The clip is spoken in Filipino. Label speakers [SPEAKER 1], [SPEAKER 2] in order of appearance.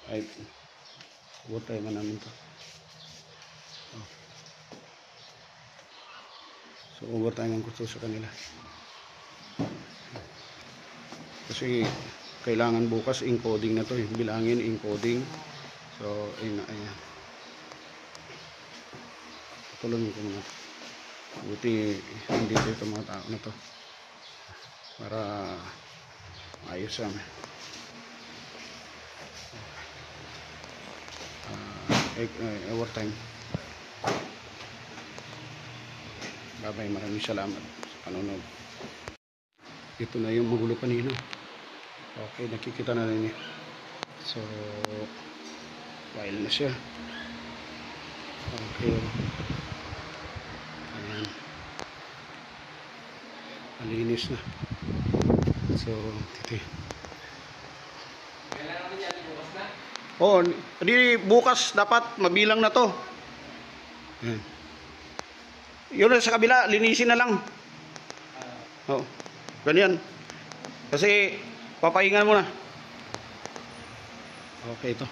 [SPEAKER 1] Ay, overtime namin to. Oh. So overtime ang gusto sa kanila. Kasi kailangan bukas encoding na to, bilangin encoding. So ayan. Tutulungan ko muna. Buti hindi dito mga tao na to para ayos lang. Overtime. Babay, maraming salamat sa panonood. Ito na yung magulo kanina. Okay, nakikita na rin niya. So file na siya. Okay. Ayan. Malinis na. So titi. Oh, di bukas dapat mabilang na to. Ayan. Yun sa kabila, linisin na lang. Oh, ganyan. Kasi papahingan mo na. Okay, ito.